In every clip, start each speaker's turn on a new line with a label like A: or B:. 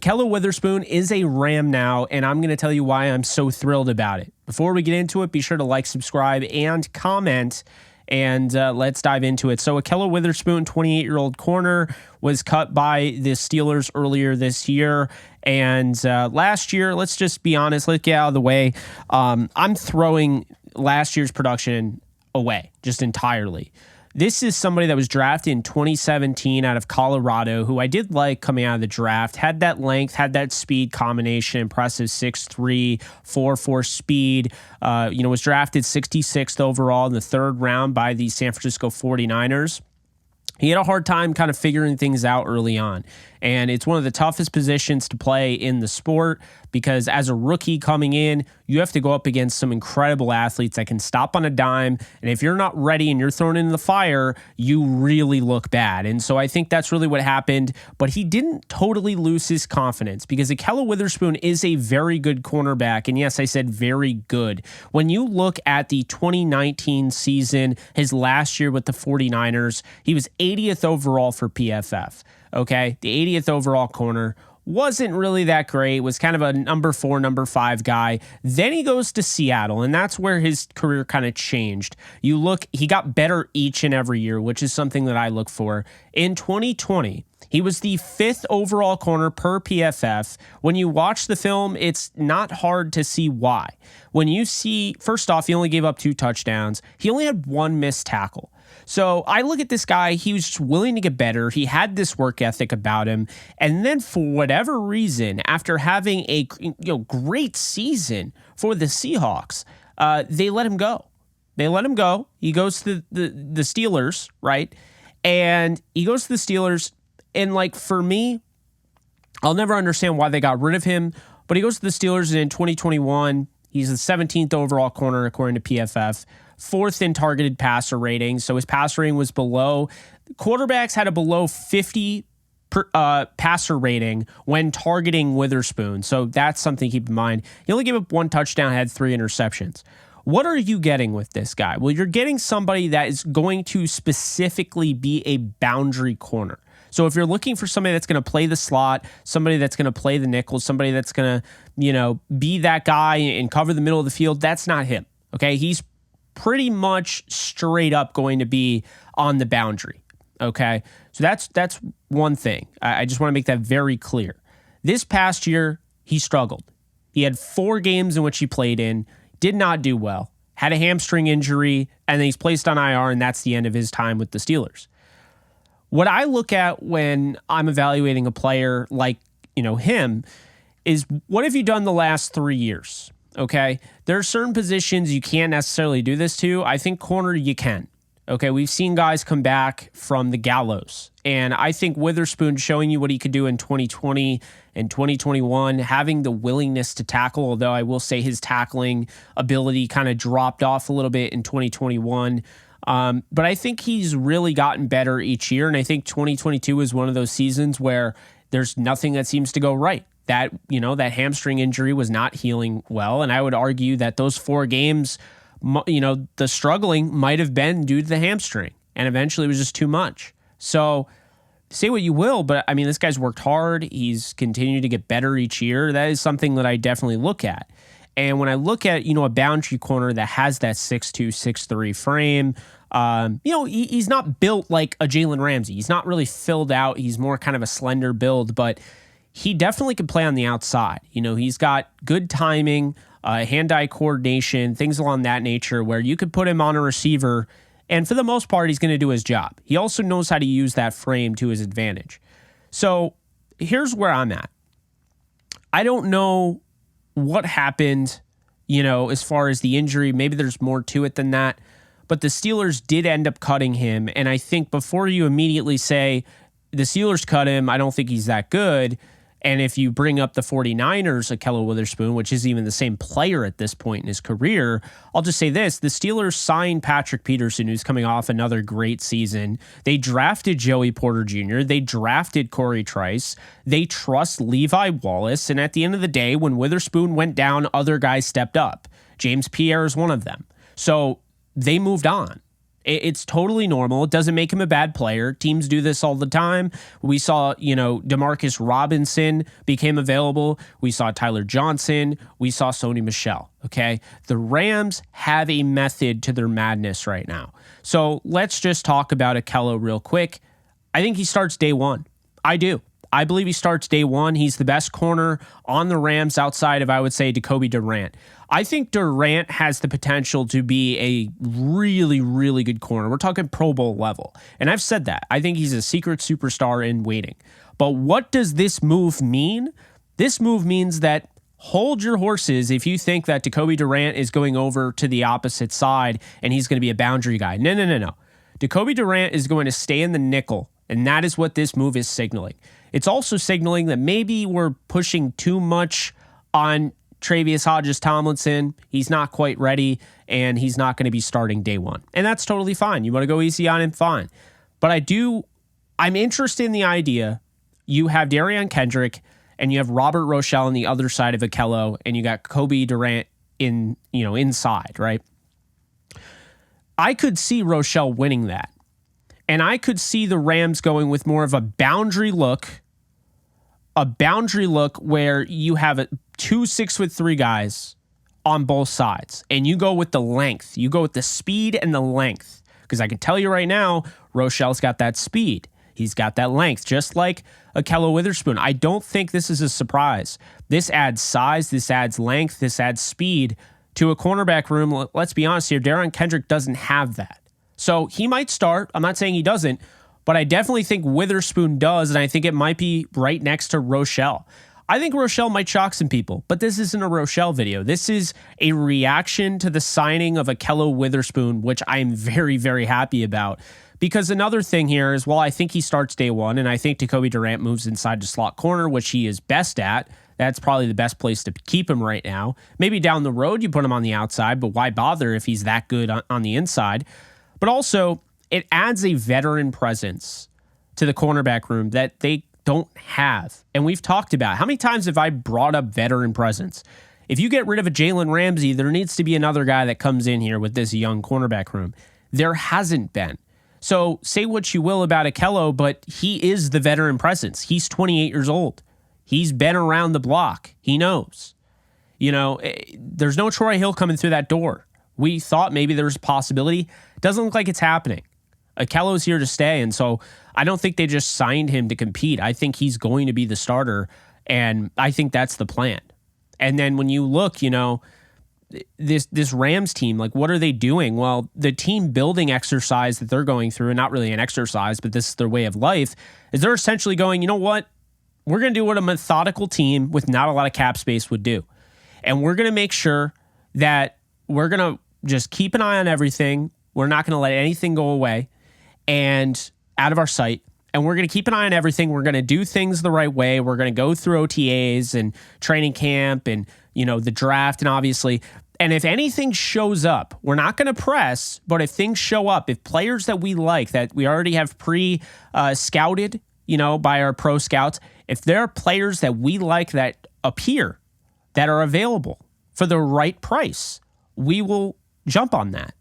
A: Akello Witherspoon is a Ram now, and I'm going to tell you why I'm so thrilled about it. Before we get into it, be sure to like, subscribe, and comment, and let's dive into it. So Akello Witherspoon, 28-year-old corner, was cut by the Steelers earlier this year. And last year, let's just be honest, let's get out of the way. I'm throwing last year's production away just entirely. This is somebody that was drafted in 2017 out of Colorado, who I did like coming out of the draft. Had that length, had that speed combination, impressive 6'3", 4'4" speed. Was drafted 66th overall in the third round by the San Francisco 49ers. He had a hard time kind of figuring things out early on. And it's one of the toughest positions to play in the sport because as a rookie coming in, you have to go up against some incredible athletes that can stop on a dime. And if you're not ready and you're thrown into the fire, you really look bad. And so I think that's really what happened. But he didn't totally lose his confidence because Akello Witherspoon is a very good cornerback. And yes, I said very good. When you look at the 2019 season, his last year with the 49ers, he was 80th overall for PFF. Okay, the 80th overall corner wasn't really that great, was kind of a number 4, number 5 guy. Then he goes to Seattle, and that's where his career kind of changed. You look, he got better each and every year, which is something that I look for. In 2020, he was the 5th overall corner per PFF. When you watch the film, it's not hard to see why. When you see, first off, he only gave up 2 touchdowns. He only had 1 missed tackle. So I look at this guy, he was just willing to get better. He had this work ethic about him. And then for whatever reason, after having a great season for the Seahawks, they let him go. They let him go. He goes to the Steelers, right? And he goes to the Steelers. And like for me, I'll never understand why they got rid of him. But he goes to the Steelers in 2021. He's the 17th overall corner according to PFF. 4th in targeted passer rating. So his passer rating was below. Quarterbacks had a below 50 passer rating when targeting Witherspoon. So that's something to keep in mind. He only gave up 1 touchdown, had 3 interceptions. What are you getting with this guy? Well, you're getting somebody that is going to specifically be a boundary corner. So if you're looking for somebody that's going to play the slot, somebody that's going to play the nickel, somebody that's going to, be that guy and cover the middle of the field, that's not him. Okay? He's pretty much straight up going to be on the boundary. Okay? So that's one thing. I just want to make that very clear. This past year, he struggled. He had 4 games in which he played in, did not do well, had a hamstring injury, and then he's placed on IR, and that's the end of his time with the Steelers. What I look at when I'm evaluating a player like, him is what have you done the last 3 years? Okay. There are certain positions you can't necessarily do this to. I think corner you can. Okay. We've seen guys come back from the gallows. And I think Witherspoon showing you what he could do in 2020 and 2021, having the willingness to tackle, although I will say his tackling ability kind of dropped off a little bit in 2021. But I think he's really gotten better each year. And I think 2022 is one of those seasons where there's nothing that seems to go right. That hamstring injury was not healing well. And I would argue that those 4 games, the struggling might have been due to the hamstring. And eventually it was just too much. So say what you will, but I mean, this guy's worked hard. He's continued to get better each year. That is something that I definitely look at. And when I look at, a boundary corner that has that 6'2", 6'3" frame, he's not built like a Jalen Ramsey. He's not really filled out. He's more kind of a slender build, but he definitely can play on the outside. He's got good timing, hand-eye coordination, things along that nature where you could put him on a receiver, and for the most part, he's going to do his job. He also knows how to use that frame to his advantage. So here's where I'm at. I don't know what happened, as far as the injury. Maybe there's more to it than that. But the Steelers did end up cutting him. And I think before you immediately say the Steelers cut him, I don't think he's that good. And if you bring up the 49ers, Akello Witherspoon, which isn't even the same player at this point in his career, I'll just say this. The Steelers signed Patrick Peterson, who's coming off another great season. They drafted Joey Porter Jr. They drafted Corey Trice. They trust Levi Wallace. And at the end of the day, when Witherspoon went down, other guys stepped up. James Pierre is one of them. So they moved on. It's totally normal. It doesn't make him a bad player. Teams do this all the time. We saw, Demarcus Robinson became available. We saw Tyler Johnson. We saw Sony Michel. Okay. The Rams have a method to their madness right now. So let's just talk about Akello real quick. I think he starts day one. I do. I believe he starts day one. He's the best corner on the Rams outside of, I would say, Jacoby Durant. I think Durant has the potential to be a really, really good corner. We're talking Pro Bowl level. And I've said that. I think he's a secret superstar in waiting. But what does this move mean? This move means that hold your horses if you think that Jacoby Durant is going over to the opposite side and he's going to be a boundary guy. No. Jacoby Durant is going to stay in the nickel, and that is what this move is signaling. It's also signaling that maybe we're pushing too much on Travius Hodges-Tomlinson. He's not quite ready, and he's not going to be starting day one. And that's totally fine. You want to go easy on him, fine. But I'm interested in the idea. You have Darian Kendrick, and you have Robert Rochelle on the other side of Akello, and you got Jacoby Durant inside, right? I could see Rochelle winning that. And I could see the Rams going with more of a boundary look where you have two 6'3" guys on both sides, and you go with the length. You go with the speed and the length, because I can tell you right now, Rochelle's got that speed. He's got that length, just like Akello Witherspoon. I don't think this is a surprise. This adds size, this adds length, this adds speed to a cornerback room. Let's be honest here, Darian Kendrick doesn't have that. So he might start. I'm not saying he doesn't, but I definitely think Witherspoon does, and I think it might be right next to Rochelle. I think Rochelle might shock some people, but this isn't a Rochelle video. This is a reaction to the signing of Akello Witherspoon, which I'm very, very happy about. Because another thing here is, while I think he starts day one, and I think Jacoby Durant moves inside to slot corner, which he is best at, that's probably the best place to keep him right now. Maybe down the road you put him on the outside, but why bother if he's that good on the inside? But also, it adds a veteran presence to the cornerback room that they don't have. And we've talked about, how many times have I brought up veteran presence? If you get rid of a Jalen Ramsey, there needs to be another guy that comes in here with this young cornerback room. There hasn't been. So say what you will about Akello, but he is the veteran presence. He's 28 years old. He's been around the block. He knows. There's no Troy Hill coming through that door. We thought maybe there was a possibility. Doesn't look like it's happening. Akello's here to stay, and so I don't think they just signed him to compete. I think he's going to be the starter, and I think that's the plan. And then when you look, this Rams team, like, what are they doing? Well, the team building exercise that they're going through, and not really an exercise, but this is their way of life, is they're essentially going, you know what? We're going to do what a methodical team with not a lot of cap space would do. And we're going to make sure that we're going to just keep an eye on everything. We're not going to let anything go away and out of our sight. And we're going to keep an eye on everything. We're going to do things the right way. We're going to go through OTAs and training camp and, the draft, and obviously. And if anything shows up, we're not going to press, but if things show up, if players that we like, that we already have scouted, by our pro scouts, if there are players that we like that appear, that are available for the right price, we will jump on that.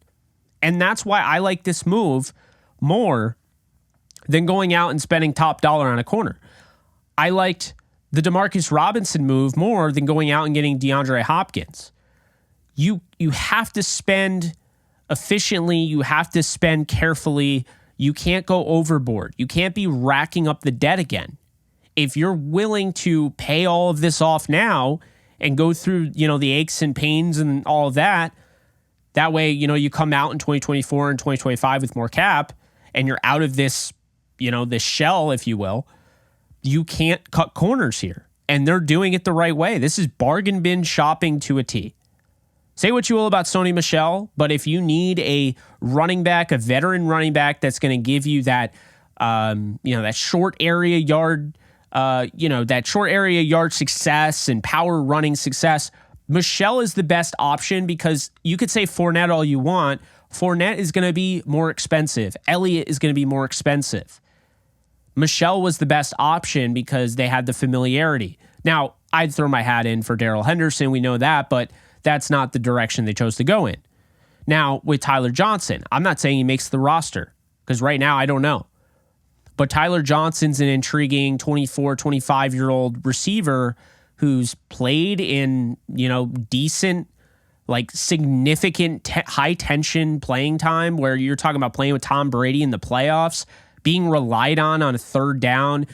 A: And that's why I like this move more than going out and spending top dollar on a corner. I liked the Demarcus Robinson move more than going out and getting DeAndre Hopkins. You have to spend efficiently. You have to spend carefully. You can't go overboard. You can't be racking up the debt again. If you're willing to pay all of this off now and go through, the aches and pains and all of that, that way, you come out in 2024 and 2025 with more cap, and you're out of this, this shell, if you will. You can't cut corners here. And they're doing it the right way. This is bargain bin shopping to a T. Say what you will about Sony Michel, but if you need a running back, a veteran running back that's going to give you that, that short area yard, that short area yard success and power running success, Michel is the best option, because you could say Fournette all you want. Fournette is going to be more expensive. Elliott is going to be more expensive. Michel was the best option because they had the familiarity. Now, I'd throw my hat in for Darrell Henderson. We know that, but that's not the direction they chose to go in. Now, with Tyler Johnson, I'm not saying he makes the roster because right now I don't know. But Tyler Johnson's an intriguing 24, 25-year-old receiver who's played in, decent, significant high-tension playing time where you're talking about playing with Tom Brady in the playoffs, being relied on a third down.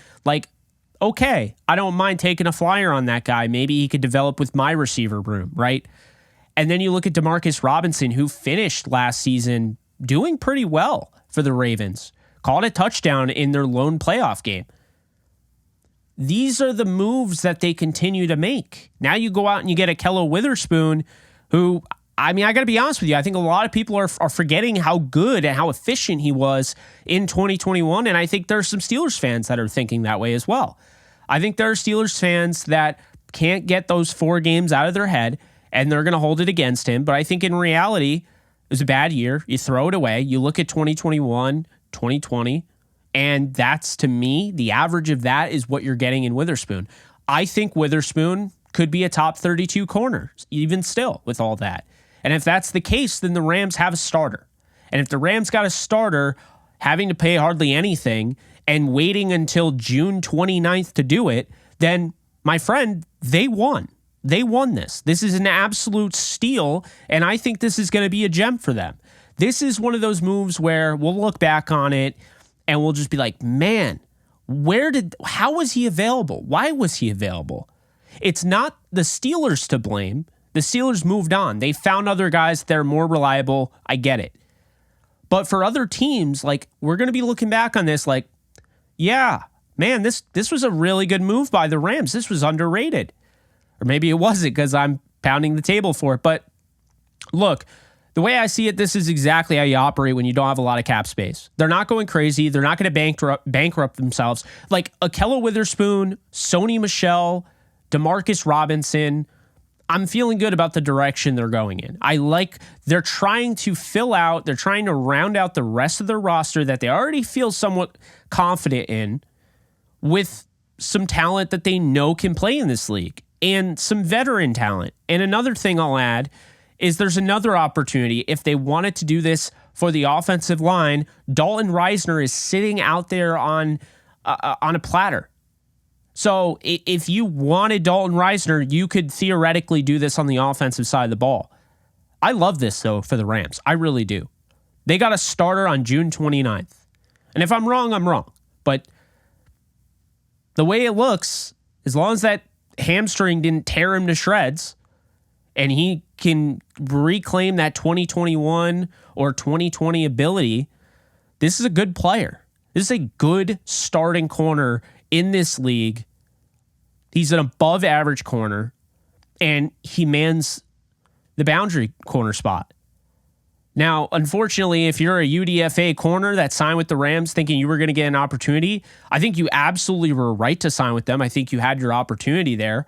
A: Okay, I don't mind taking a flyer on that guy. Maybe he could develop with my receiver room, right? And then you look at Demarcus Robinson, who finished last season doing pretty well for the Ravens. Caught a touchdown in their lone playoff game. These are the moves that they continue to make. Now you go out and you get Akello Witherspoon, who, I got to be honest with you, I think a lot of people are forgetting how good and how efficient he was in 2021, and I think there's some Steelers fans that are thinking that way as well. I think there are Steelers fans that can't get those 4 games out of their head, and they're going to hold it against him. But I think in reality, it was a bad year. You throw it away. You look at 2021, 2020, and that's, to me, the average of that is what you're getting in Witherspoon. I think Witherspoon could be a top 32 corner, even still, with all that. And if that's the case, then the Rams have a starter. And if the Rams got a starter having to pay hardly anything and waiting until June 29th to do it, then, my friend, they won. They won this. This is an absolute steal, and I think this is going to be a gem for them. This is one of those moves where we'll look back on it and we'll just be like, man, how was he available? Why was he available? It's not the Steelers to blame. The Steelers moved on. They found other guys that are more reliable. I get it. But for other teams, we're going to be looking back on this yeah, man, this was a really good move by the Rams. This was underrated. Or maybe it wasn't because I'm pounding the table for it. But look, the way I see it, this is exactly how you operate when you don't have a lot of cap space. They're not going crazy. They're not going to bankrupt themselves. Akello Witherspoon, Sony Michel, Demarcus Robinson, I'm feeling good about the direction they're going in. They're trying to they're trying to round out the rest of their roster that they already feel somewhat confident in with some talent that they know can play in this league and some veteran talent. And another thing I'll add is there's another opportunity. If they wanted to do this for the offensive line, Dalton Reisner is sitting out there on a platter. So if you wanted Dalton Reisner, you could theoretically do this on the offensive side of the ball. I love this, though, for the Rams. I really do. They got a starter on June 29th. And if I'm wrong, I'm wrong. But the way it looks, as long as that hamstring didn't tear him to shreds and he can reclaim that 2021 or 2020 ability, this is a good player. This is a good starting corner in this league. He's an above average corner and he mans the boundary corner spot. Now, unfortunately, if you're a UDFA corner that signed with the Rams thinking you were going to get an opportunity, I think you absolutely were right to sign with them. I think you had your opportunity there.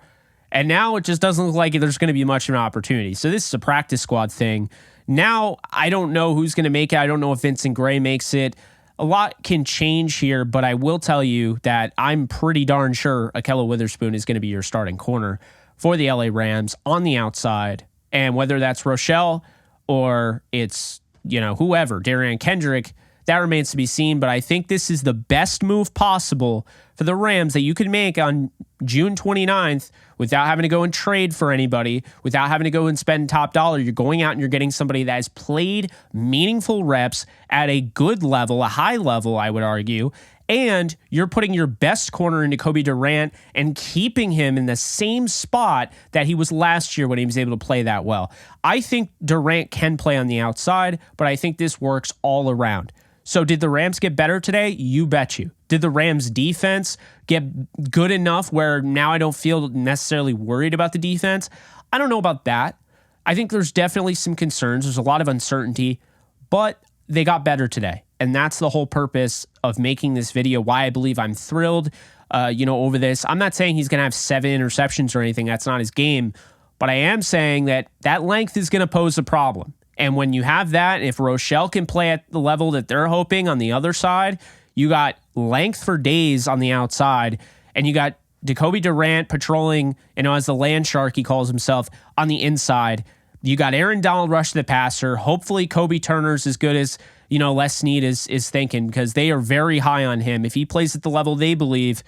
A: And now it just doesn't look like there's going to be much of an opportunity. So this is a practice squad thing. Now, I don't know who's going to make it. I don't know if Vincent Gray makes it. A lot can change here, but I will tell you that I'm pretty darn sure Akello Witherspoon is going to be your starting corner for the LA Rams on the outside. And whether that's Rochelle or it's, whoever, Darian Kendrick, that remains to be seen. But I think this is the best move possible for the Rams that you can make on June 29th without having to go and trade for anybody, without having to go and spend top dollar. You're going out and you're getting somebody that has played meaningful reps at a good level, a high level, I would argue, and you're putting your best corner into Jacoby Durant and keeping him in the same spot that he was last year when he was able to play that well. I think Durant can play on the outside, but I think this works all around. So did the Rams get better today? You bet you. Did the Rams defense get good enough where now I don't feel necessarily worried about the defense? I don't know about that. I think there's definitely some concerns. There's a lot of uncertainty, but they got better today. And that's the whole purpose of making this video, why I believe I'm thrilled, over this. I'm not saying he's going to have 7 interceptions or anything. That's not his game. But I am saying that length is going to pose a problem. And when you have that, if Rochelle can play at the level that they're hoping on the other side, you got length for days on the outside, and you got Jacoby Durant patrolling, as the land shark he calls himself, on the inside. You got Aaron Donald rush the passer. Hopefully Kobe Turner's as good as, Les Snead is thinking, because they are very high on him. If he plays at the level they believe,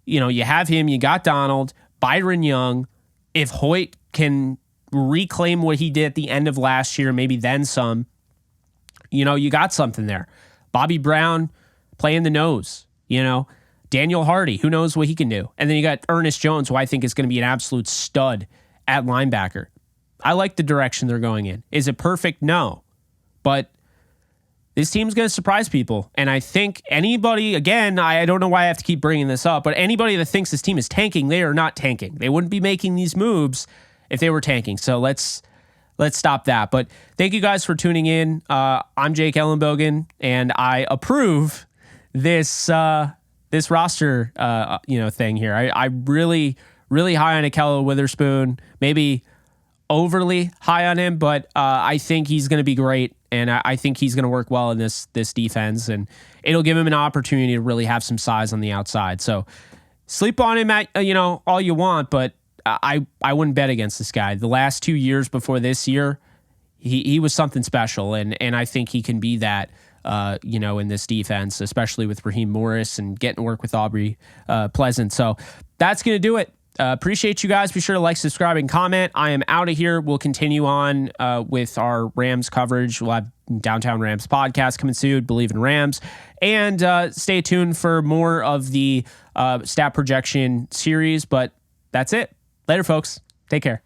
A: you have him, you got Donald, Byron Young. If Hoyt can reclaim what he did at the end of last year, maybe then some, you got something there. Bobby Brown playing the nose, Daniel Hardy, who knows what he can do. And then you got Ernest Jones, who I think is going to be an absolute stud at linebacker. I like the direction they're going in. Is it perfect? No. But this team's going to surprise people. And I think anybody, again, I don't know why I have to keep bringing this up, but anybody that thinks this team is tanking, they are not tanking. They wouldn't be making these moves if they were tanking. So let's stop that. But thank you guys for tuning in. I'm Jake Ellenbogen, and I approve this roster thing here. I really high on Akello Witherspoon. Maybe overly high on him, but I think he's going to be great, and I think he's going to work well in this defense, and it'll give him an opportunity to really have some size on the outside. So sleep on him at all you want, but I wouldn't bet against this guy. The last 2 years before this year, he was something special, and I think he can be that in this defense, especially with Raheem Morris and getting to work with Aubrey Pleasant. So that's going to do it. Appreciate you guys. Be sure to like, subscribe, and comment. I am out of here. We'll continue on with our Rams coverage. We'll have Downtown Rams podcast coming soon, Believe in Rams. And stay tuned for more of the stat projection series. But that's it. Later, folks. Take care.